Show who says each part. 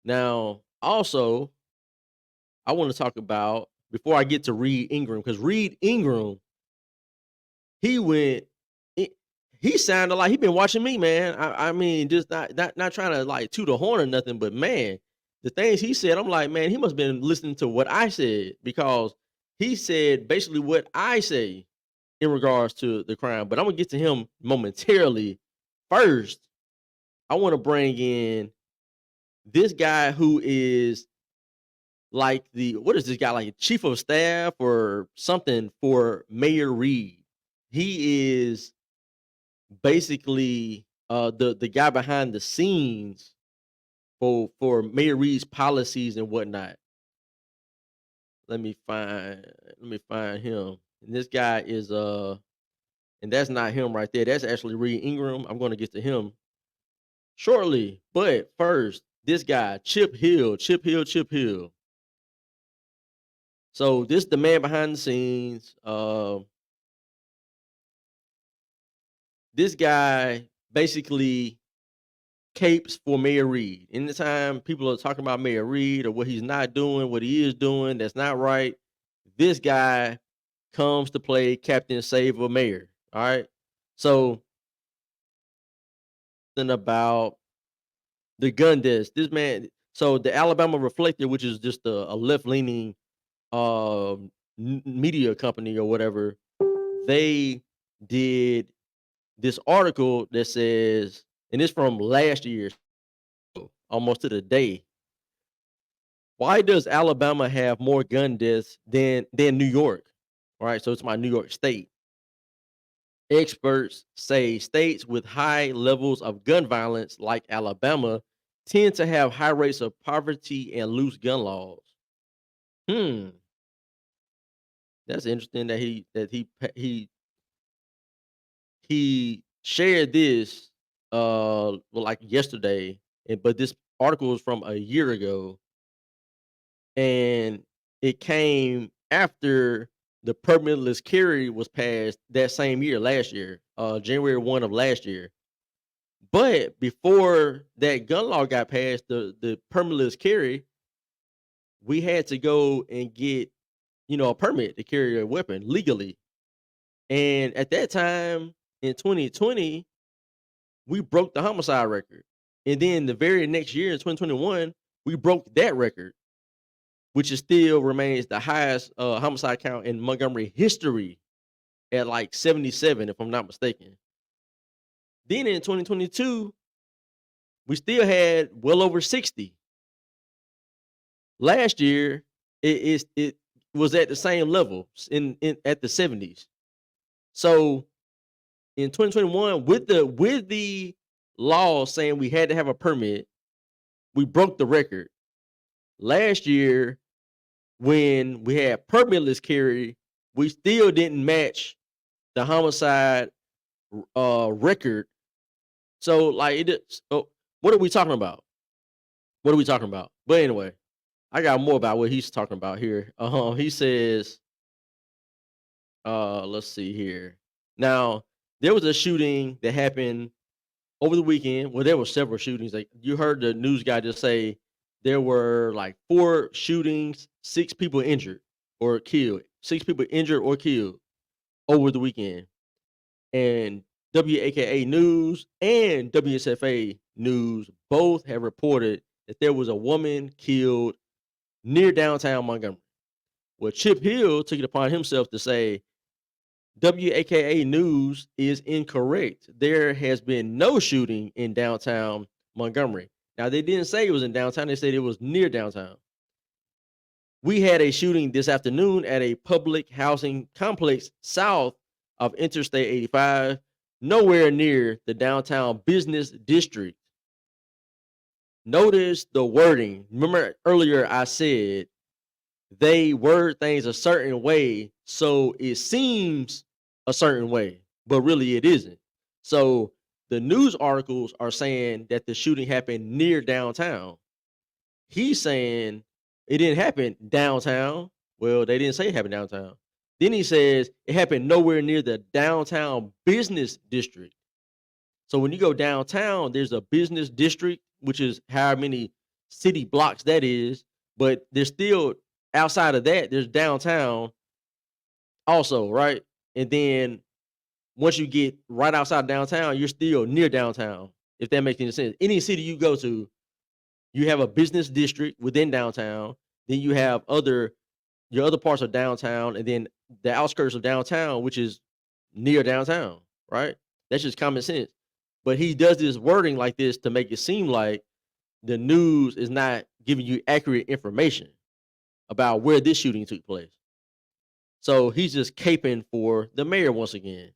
Speaker 1: Now, also, I want to talk about before I get to Reed Ingram, because Reed Ingram, he went, he, he sounded like he been watching me, man. I mean, just not trying to like toot a horn or nothing, but man, the things he said, I'm like, man, he must have been listening to what I said because he said basically what I say in regards to the crime. But I'm gonna get to him momentarily. First, I want to bring in this guy who is like the what is this guy like chief of staff or something for Mayor Reed. He is basically the guy behind the scenes for Mayor Reed's policies and whatnot. Let me find let me find him. And this guy is and that's not him right there. That's actually Reed Ingram. I'm going to get to him shortly. But first, this guy, Chip Hill, Chip Hill, Chip Hill. So this the man behind the scenes. This guy basically capes for Mayor Reed. Anytime people are talking about Mayor Reed or what he's not doing, what he is doing, that's not right. This guy comes to play Captain Save a Mayor. All right. So then about the gun deaths. This man. So the Alabama Reflector, which is just a left leaning media company or whatever, they did this article that says, and it's from last year, almost to the day. Why does Alabama have more gun deaths than New York? All right, so it's my New York State. Experts say states with high levels of gun violence, like Alabama, tend to have high rates of poverty and loose gun laws. Hmm, that's interesting that he shared this well, like yesterday, but this article is from a year ago, and it came after the permitless carry was passed that same year, last year, January 1 of last year. But before that gun law got passed, the permitless carry, we had to go and get, a permit to carry a weapon legally. And at that time in 2020, we broke the homicide record. And then the very next year in 2021, we broke that record, which is still remains the highest homicide count in Montgomery history at like 77, if I'm not mistaken. Then in 2022, we still had well over 60. Last year, it was at the same level in at the 70s. So in 2021, with the law saying we had to have a permit, we broke the record. Last year, when we had permitless carry, we still didn't match the homicide record. So like what are we talking about? What are we talking about? But anyway, I got more about what he's talking about here. He says, let's see here. Now, there was a shooting that happened over the weekend. Well, there were several shootings. Like you heard the news guy just say there were like 4 shootings, 6 people injured or killed. 6 people injured or killed over the weekend. And WAKA News and WSFA News both have reported that there was a woman killed near downtown Montgomery. Well, Chip Hill took it upon himself to say WAKA News is incorrect. There has been no shooting in downtown Montgomery. Now, they didn't say it was in downtown, they said it was near downtown. We had a shooting this afternoon at a public housing complex south of Interstate 85, nowhere near the downtown business district. Notice the wording. Remember earlier I said they word things a certain way, so it seems a certain way, but really it isn't. So the news articles are saying that the shooting happened near downtown. He's saying it didn't happen downtown. Well, they didn't say it happened downtown. Then he says it happened nowhere near the downtown business district. So when you go downtown, there's a business district, which is how many city blocks that is, but there's still outside of that, there's downtown also, right? And then once you get right outside downtown, you're still near downtown, if that makes any sense. Any city you go to, you have a business district within downtown, then you have your other parts of downtown, and then the outskirts of downtown, which is near downtown, right? That's just common sense. But he does this wording like this to make it seem like the news is not giving you accurate information about where this shooting took place. So he's just caping for the mayor once again.